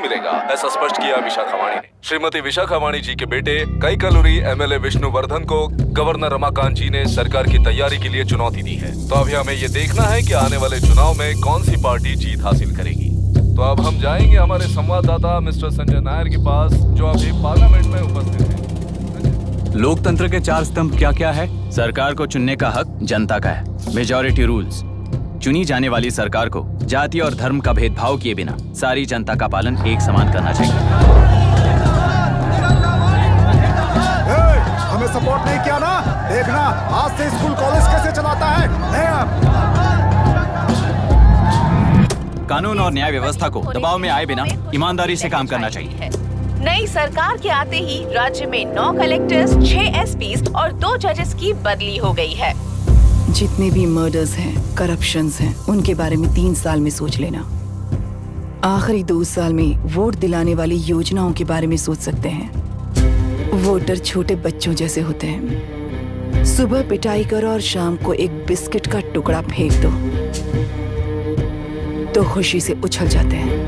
मिलेगा, ऐसा स्पष्ट किया विशाखावाणी ने। श्रीमती विशाखावाणी जी के बेटे कई कलूरी एमएलए विष्णुवर्धन को गवर्नर रमाकांत जी ने सरकार की तैयारी के लिए चुनौती दी है। तो अभी हमें ये देखना है कि आने वाले चुनाव में कौन सी पार्टी जीत हासिल करेगी। तो अब हम जाएंगे हमारे संवाददाता मिस्टर संजय नायर के पास, जो अभी पार्लियामेंट में उपस्थित है। लोकतंत्र के 4 स्तंभ क्या क्या है? सरकार को चुनने का हक जनता का है। Majority rules. चुनी जाने वाली सरकार को जाति और धर्म का भेदभाव किए बिना सारी जनता का पालन एक समान करना चाहिए। हमें सपोर्ट नहीं किया ना, देखना आज से स्कूल कॉलेज कैसे चलाता है। कानून और न्याय व्यवस्था को दबाव में आए बिना ईमानदारी से काम करना चाहिए। नई सरकार के आते ही राज्य में 9 कलेक्टर्स, 6 एसपीज और 2 जजेस की बदली हो गई है। जितने भी मर्डर्स हैं, करप्शंस हैं, उनके बारे में 3 साल में सोच लेना। आखिरी 2 साल में वोट दिलाने वाली योजनाओं के बारे में सोच सकते हैं। वोटर छोटे बच्चों जैसे होते हैं। सुबह पिटाई करो और शाम को एक बिस्किट का टुकड़ा फेंक दो तो खुशी से उछल जाते हैं।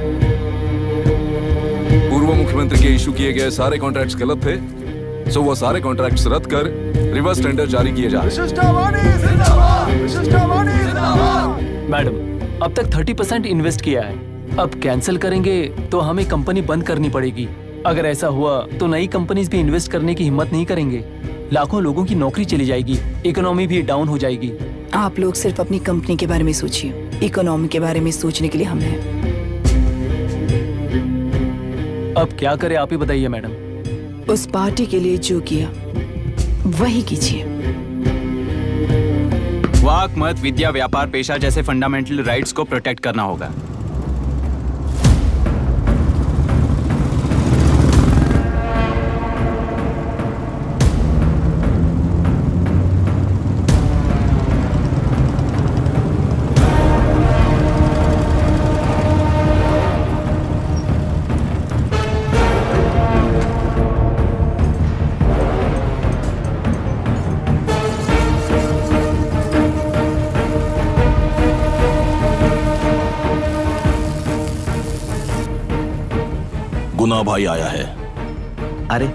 पूर्व मुख्यमंत्री के इशू किए गए सारे कॉन्ट्रैक्ट्स गलत थे, सो वो सारे कॉन्ट्रैक्ट्स रद्द कर रिवर्स टेंडर जारी किए जा रहे हैं। मैडम, अब तक 30% इन्वेस्ट किया है, अब कैंसिल करेंगे तो हमें कंपनी बंद करनी पड़ेगी। अगर ऐसा हुआ तो नई कंपनीज भी इन्वेस्ट करने की हिम्मत नहीं करेंगे। लाखों लोगों की नौकरी चली जाएगी, इकोनॉमी भी डाउन हो जाएगी। आप लोग सिर्फ अपनी कंपनी के बारे में सोचिए, इकोनॉमी के बारे में सोचने के लिए हम हैं। अब क्या करें आप ही बताइए मैडम। उस पार्टी के लिए जो किया वही कीजिए। वाक, मत, विद्या, व्यापार, पेशा जैसे फंडामेंटल राइट्स को प्रोटेक्ट करना होगा। गुना भाई आया है। अरे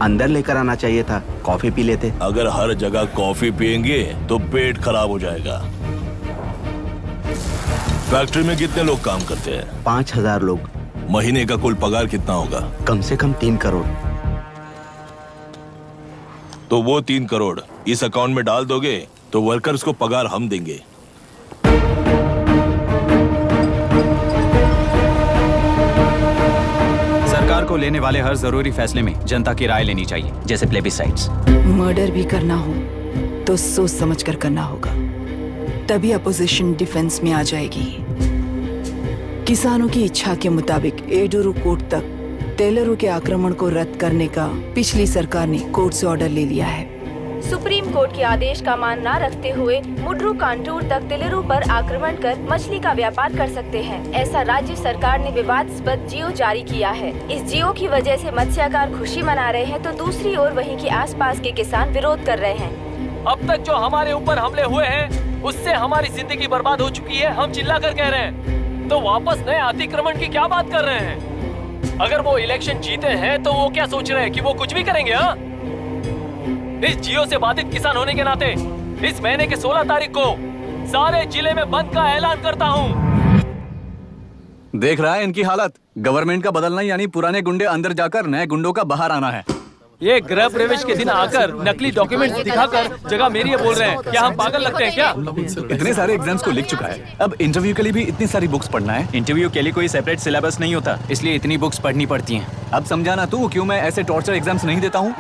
अंदर लेकर आना चाहिए था, कॉफी पी लेते। अगर हर जगह कॉफी पियेंगे तो पेट खराब हो जाएगा। फैक्ट्री में कितने लोग काम करते हैं? 5000 लोग। महीने का कुल पगार कितना होगा? कम से कम 3 करोड़। तो वो 3 करोड़ इस अकाउंट में डाल दोगे तो वर्कर्स को पगार हम देंगे। सरकार को लेने वाले हर जरूरी फैसले में जनता की राय लेनी चाहिए, जैसे प्लेबिसाइट्स। मर्डर भी करना हो तो सोच समझ कर करना होगा, तभी अपोजिशन डिफेंस में आ जाएगी। किसानों की इच्छा के मुताबिक एडोरू कोर्ट तक टेलरों के आक्रमण को रद्द करने का पिछली सरकार ने कोर्ट से ऑर्डर ले लिया है। सुप्रीम कोर्ट के आदेश का मान न रखते हुए मुड्रू कांटूर तक टेलरों पर आक्रमण कर मछली का व्यापार कर सकते हैं। ऐसा राज्य सरकार ने विवादास्पद जियो जारी किया है। इस जियो की वजह से मत्स्यकार खुशी मना रहे हैं तो दूसरी ओर वहीं के आसपास के किसान विरोध कर रहे हैं। अब तक जो हमारे ऊपर हमले हुए हैं उससे हमारी जिंदगी बर्बाद हो चुकी है। हम चिल्ला कर कह रहे हैं तो वापस नए अतिक्रमण की क्या बात कर रहे हैं? अगर वो इलेक्शन जीते हैं तो वो क्या सोच रहे हैं कि वो कुछ भी करेंगे? हाँ, इस जियो से बाधित किसान होने के नाते इस महीने के 16 तारीख को सारे जिले में बंद का ऐलान करता हूँ। देख रहा है इनकी हालत। गवर्नमेंट का बदलना यानी पुराने गुंडे अंदर जाकर नए गुंडों का बाहर आना है। ये गृह प्रवेश के दिन आकर नकली डॉक्यूमेंट्स दिखाकर जगह मेरी है बोल रहे हैं। क्या हम पागल लगते हैं क्या? इतने सारे एग्जाम्स को लिख चुका है, अब इंटरव्यू के लिए भी इतनी सारी बुक्स पढ़ना है। इंटरव्यू के लिए कोई सेपरेट सिलेबस नहीं होता, इसलिए इतनी बुक्स पढ़नी पड़ती हैं। अब समझाना तू क्यों मैं ऐसे टॉर्चर एग्जाम्स नहीं देता हूँ।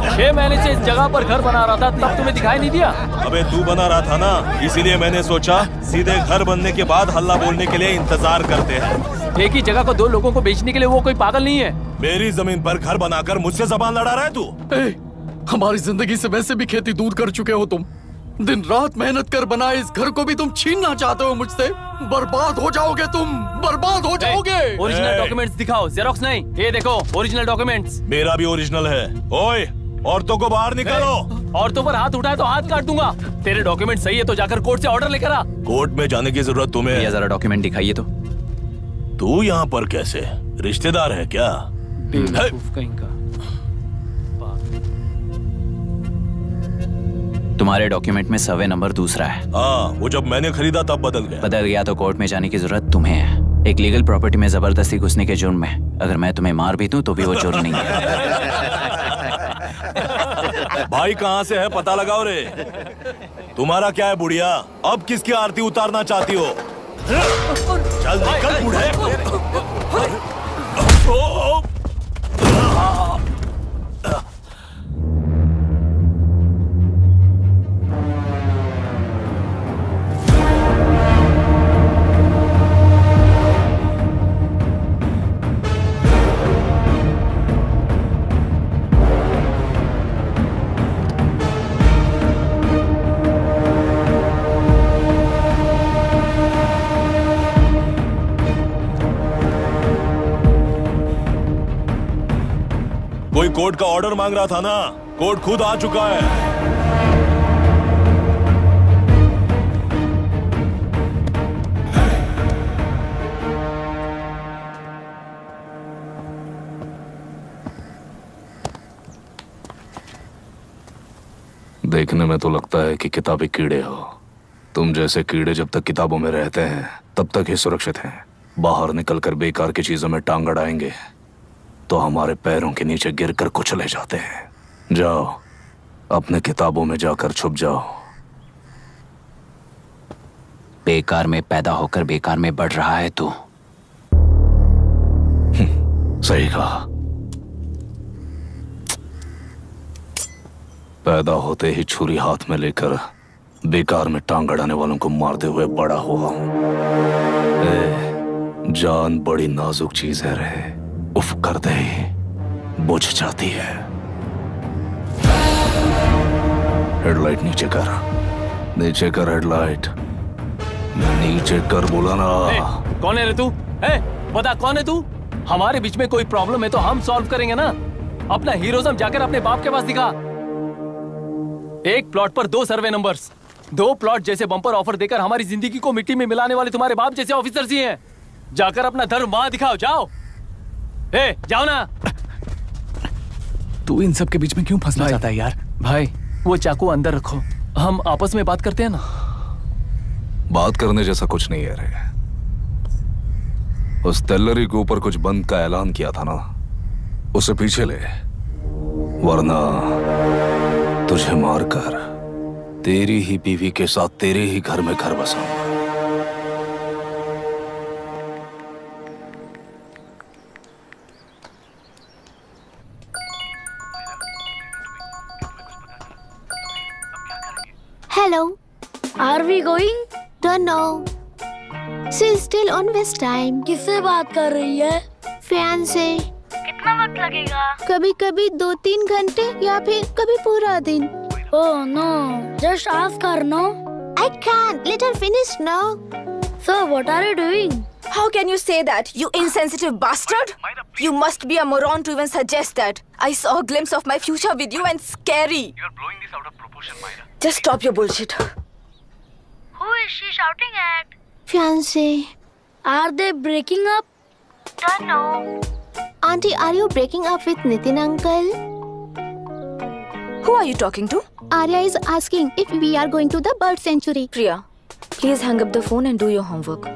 6 महीने से इस जगह पर घर बना रहा था, तब तुम्हें दिखाई नहीं दिया? अबे तू बना रहा था ना, इसीलिए मैंने सोचा सीधे घर बनने के बाद हल्ला बोलने के लिए इंतजार करते हैं। एक ही जगह को 2 लोगों को बेचने के लिए वो कोई पागल नहीं है। मेरी जमीन पर घर बनाकर मुझसे जबान लड़ा रहा है तू। हमारी जिंदगी से वैसे भी खेती दूर कर चुके हो तुम। दिन रात मेहनत कर बनाए इस घर को भी तुम छीनना चाहते हो मुझसे। बर्बाद हो जाओगे तुम, बर्बाद हो जाओगे। ओरिजिनल डॉक्यूमेंट्स दिखाओ, जेरोक्स नहीं। ये देखो ओरिजिनल डॉक्यूमेंट्स। मेरा भी ओरिजिनल है। ओए औरतों को बाहर निकालो। औरतों पर हाथ उठाए तो हाथ काट दूंगा। तेरे डॉक्यूमेंट सही है तो जाकर कोर्ट से ऑर्डर लेकर आ। कोर्ट में जाने की जरूरत तुम्हें भैया है। जरा डॉक्यूमेंट दिखाइए तो। तू यहाँ पर कैसे? रिश्तेदार है क्या? बेवकूफ कहीं का। तुम्हारे डॉक्यूमेंट में सर्वे नंबर दूसरा है। हाँ, वो जब मैंने खरीदा तब बदल गया। बदल गया तो कोर्ट में जाने की जरूरत तुम्हें है। एक लीगल प्रॉपर्टी में जबरदस्ती घुसने के जुर्म में अगर मैं तुम्हें मार भी दूं तो भी वो जुर्म नहीं है। भाई कहाँ से है पता लगाओ रे। तुम्हारा क्या है बुढ़िया? अब किसकी आरती उतारना चाहती हो? चल निकल बूढ़े। कोई कोर्ट का ऑर्डर मांग रहा था ना? कोर्ट खुद आ चुका है। देखने में तो लगता है कि किताबी कीड़े हो। तुम जैसे कीड़े जब तक किताबों में रहते हैं तब तक ही सुरक्षित हैं। बाहर निकलकर बेकार की चीजों में टांग अड़ाएंगे तो हमारे पैरों के नीचे गिरकर कुचले जाते हैं। जाओ, अपने किताबों में जाकर छुप जाओ। बेकार में पैदा होकर बेकार में बढ़ रहा है तू। सही कहा। पैदा होते ही छुरी हाथ में लेकर बेकार में टांग अड़ाने वालों को मारते हुए बड़ा हुआ हूं। जान बड़ी नाजुक चीज है रे। उफ करते ही बुझ जाती है। हेडलाइट नीचे कर, नीचे कर हेडलाइट, नीचे कर बोला ना। कौन है रे तू? बता कौन है तू? हमारे बीच में कोई प्रॉब्लम है तो हम सॉल्व करेंगे ना। अपना हीरोइज्म जाकर अपने बाप के पास दिखा। एक प्लॉट पर 2 सर्वे नंबर्स, 2 प्लॉट जैसे बम्पर ऑफर देकर हमारी जिंदगी को मिट्टी में मिलाने वाले तुम्हारे बाप जैसे ऑफिसर्स ही हैं। जाकर अपना धर्म वहां दिखाओ। जाओ, जाओ ना। तू इन सब के बीच में क्यों फंसना चाहता है यार? भाई वो चाकू अंदर रखो, हम आपस में बात करते हैं ना। बात करने जैसा कुछ नहीं है रे। उस तेलरी के ऊपर कुछ बंद का ऐलान किया था ना, उसे पीछे ले, वरना तुझे मारकर तेरी ही बीवी के साथ तेरे ही घर में घर बसाऊंगा। Hello. Are we going? Don't know. She's still on West time. किससे बात कर रही है? Fiancé. कितना वक्त लगेगा? कभी-कभी 2-3 घंटे या फिर कभी पूरा दिन. Oh no. Just ask her, no? I can't. Let her finish, no? So what are you doing? How can you say that, you insensitive bastard? You must be a moron to even suggest that. I saw a glimpse of my future with you and scary. You're blowing this out of proportion, Myra. Just stop your bullshit. Who is she shouting at? Fiancé. Are they breaking up? Don't know. Auntie, are you breaking up with Nitin uncle? Who are you talking to? Arya is asking if we are going to the bird sanctuary. Priya, please hang up the phone and do your homework.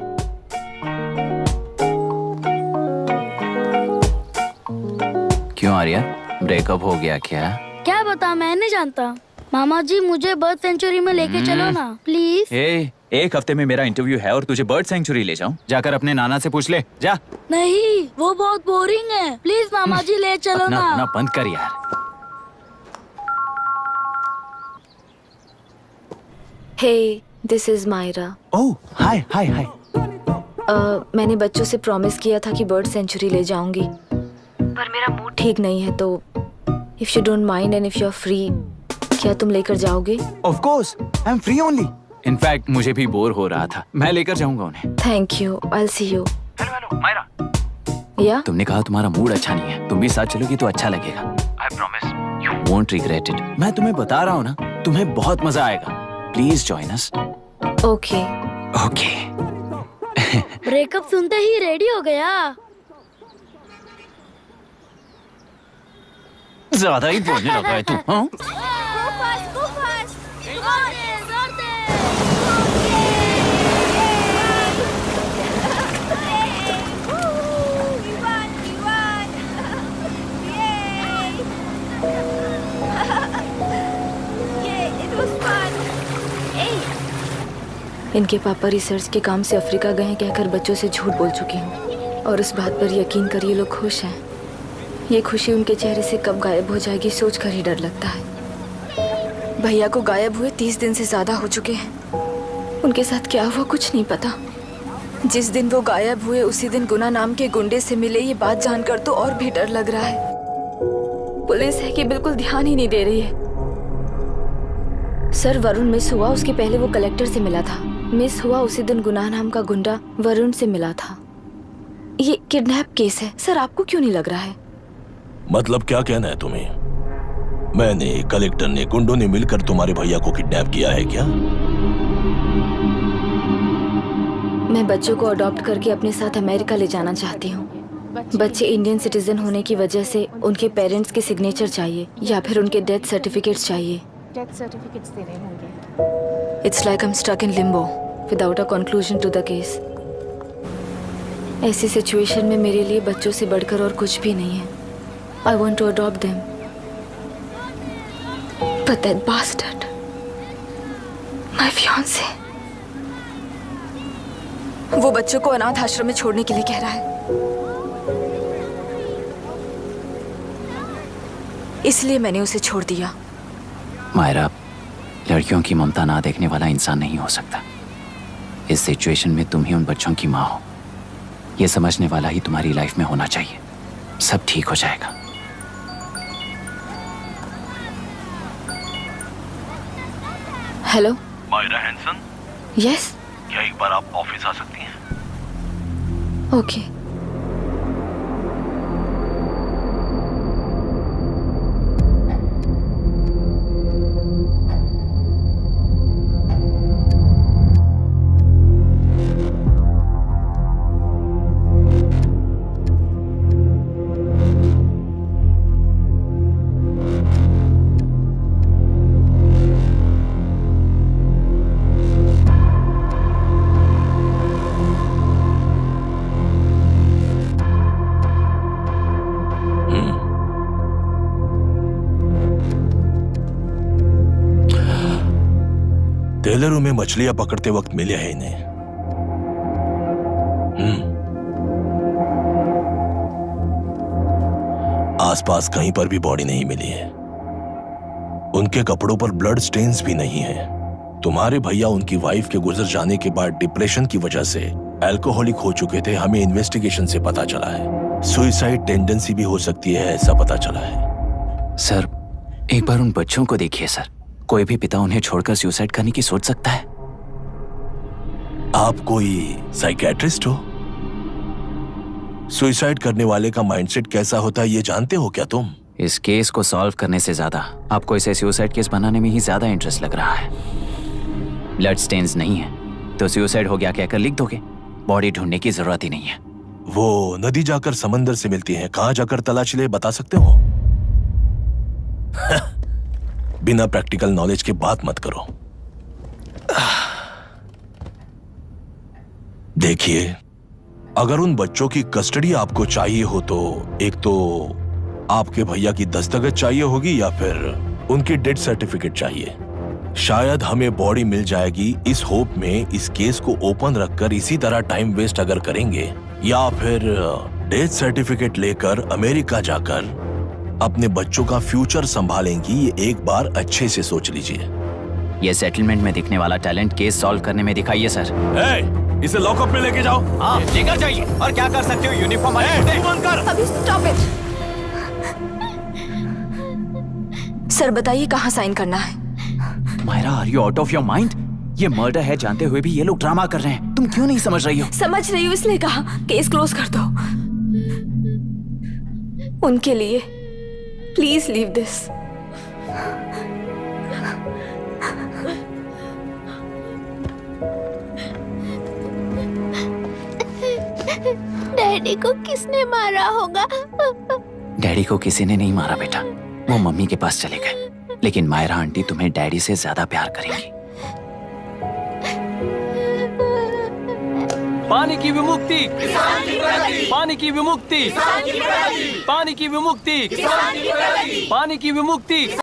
क्यों Arya, breakup हो गया क्या? क्या बता, मैं नहीं जानता। मामा जी मुझे बर्ड सेंचुरी में लेके चलो ना प्लीज। एक हफ्ते में मेरा इंटरव्यू है और तुझे बर्ड सेंचुरी ले जाऊं? जाकर अपने नाना से पूछ ले, जा। नहीं, वो बहुत बोरिंग है। प्लीज मामा जी ले चलो ना। अपना बंद कर यार। Hey, this is Myra. ओह, हाय हाय हाय। मैंने बच्चों से प्रॉमिस किया था कि बर्ड सेंचुरी ले जाऊंगी, पर मेरा मूड ठीक नहीं है, तो if you don't mind and if you are free, क्या तुम लेकर जाओगे? Of course, I'm free only. In fact मुझे भी बोर हो रहा था, मैं लेकर जाऊंगा उन्हें। Thank you, I will see you. Hello, Myra. या तुमने कहा तुम्हारा मूड अच्छा नहीं है, तुम भी साथ चलोगी तो अच्छा लगेगा। I promise. You won't regret it. मैं तुम्हें बता रहा हूँ ना, तुम्हें बहुत मजा आएगा। Please join us. Okay. Okay. Breakup सुनते ही रेडी हो गया। ज्यादा ही बोलने लगा है तू। हाँ? इनके पापा रिसर्च के काम से अफ्रीका गए कहकर बच्चों से झूठ बोल चुकी हूँ और उस बात पर यकीन कर ये लोग खुश हैं। ये खुशी उनके चेहरे से कब गायब हो जाएगी सोचकर ही डर लगता है। भैया को गायब हुए 30 दिन से ज्यादा हो चुके हैं। उनके साथ क्या हुआ कुछ नहीं पता। जिस दिन वो गायब हुए उसी दिन गुना नाम के गुंडे से मिले, ये बात जानकर तो और भी डर लग रहा है। पुलिस है कि बिल्कुल ध्यान ही नहीं दे रही है। सर वरुण मिस हुआ, उसके पहले वो कलेक्टर से मिला था। मिस हुआ उसी दिन गुनाह नाम का गुंडा वरुण से मिला था। ये किडनैप केस है। सर आपको क्यों नहीं लग रहा है? मतलब क्या कहना है तुम्हें? मैंने, कलेक्टर ने, गुंडों ने मिलकर तुम्हारे भैया को किडनैप किया है क्या? मैं बच्चों को अडॉप्ट करके अपने साथ अमेरिका ले जाना चाहती हूँ। बच्चे इंडियन सिटीजन होने की वजह से उनके पेरेंट्स के सिग्नेचर चाहिए या फिर उनके डेथ सर्टिफिकेट्स चाहिए। डेथ सर्टिफिकेट्स देने होंगे। It's like I'm stuck in limbo without a conclusion to the case. ऐसी सिचुएशन में मेरे लिए बच्चों से बढ़कर और कुछ भी नहीं है। I want to adopt them. But that bastard, my fiancé, वो बच्चों को अनाथ आश्रम में छोड़ने के लिए कह रहा है। इसलिए मैंने उसे छोड़ दिया। मायरा, लड़कियों की ममता ना देखने वाला इंसान नहीं हो सकता। इस सिचुएशन में तुम ही उन बच्चों की माँ हो। ये समझने वाला ही तुम्हारी लाइफ में होना चाहिए। सब ठीक हो जाएगा। हेलो मायरा हैंसन, यस क्या एक बार आप ऑफिस आ सकती हैं? ओके। टेलरों में मछलियां पकड़ते वक्त मिले हैं इन्हें। आसपास कहीं पर भी बॉडी नहीं मिली है। उनके कपड़ों पर ब्लड स्टेन्स भी नहीं है। तुम्हारे भैया उनकी वाइफ के गुजर जाने के बाद डिप्रेशन की वजह से अल्कोहलिक हो चुके थे। हमें इन्वेस्टिगेशन से पता चला है सुसाइड टेंडेंसी भी हो सकती है, ऐसा पता चला है। सर एक बार उन बच्चों को देखिए सर। कोई भी पिता उन्हें छोड़कर सुसाइड करने की सोच सकता है? आप कोई साइकियाट्रिस्ट हो? सुसाइड करने वाले का माइंडसेट कैसा होता है ये जानते हो क्या तुम? इस केस को सॉल्व करने से ज्यादा आपको इसे सुसाइड केस बनाने में ही ज्यादा इंटरेस्ट लग रहा है। ब्लड स्टेन्स नहीं है तो सुसाइड हो गया कहकर लिख दोगे। बॉडी ढूंढने की जरूरत ही नहीं है। वो नदी जाकर समंदर से मिलती है। कहां जाकर तलाश ले बता सकते हो? बिना प्रैक्टिकल नॉलेज के बात मत करो। देखिए, अगर उन बच्चों की कस्टडी आपको चाहिए हो तो एक तो आपके भैया की दस्तखत चाहिए होगी या फिर उनकी डेथ सर्टिफिकेट चाहिए। शायद हमें बॉडी मिल जाएगी इस होप में इस केस को ओपन रखकर इसी तरह टाइम वेस्ट अगर करेंगे, या फिर डेथ सर्टिफिकेट लेकर अमेरिका जाकर अपने बच्चों का फ्यूचर संभालेंगी। ये एक बार अच्छे से सोच लीजिए। ये सेटलमेंट में दिखने वाला टैलेंट केस सॉल्व करने में दिखाइए सर। इसे लॉकअप में लेके जाओ। हाँ, लेकर जाइए। और क्या कर सकते हो? यूनिफॉर्म अभी स्टॉप इट। सर बताइए कहाँ साइन करना है? Myra, are you out of your mind? ये मर्डर है जानते हुए भी ये लोग ड्रामा कर रहे हैं। तुम क्यों नहीं समझ रही हो? समझ रही हूँ इसलिए कहा केस क्लोज कर दो। उनके लिए प्लीज लीव दिस। डैडी को किसने मारा होगा? डैडी को किसी ने नहीं मारा बेटा, वो मम्मी के पास चले गए। लेकिन मायरा आंटी तुम्हें डैडी से ज्यादा प्यार करेंगी। पानी की विमुक्ति, पानी की विमुक्ति, पानी की विमुक्ति, पानी की विमुक्ति,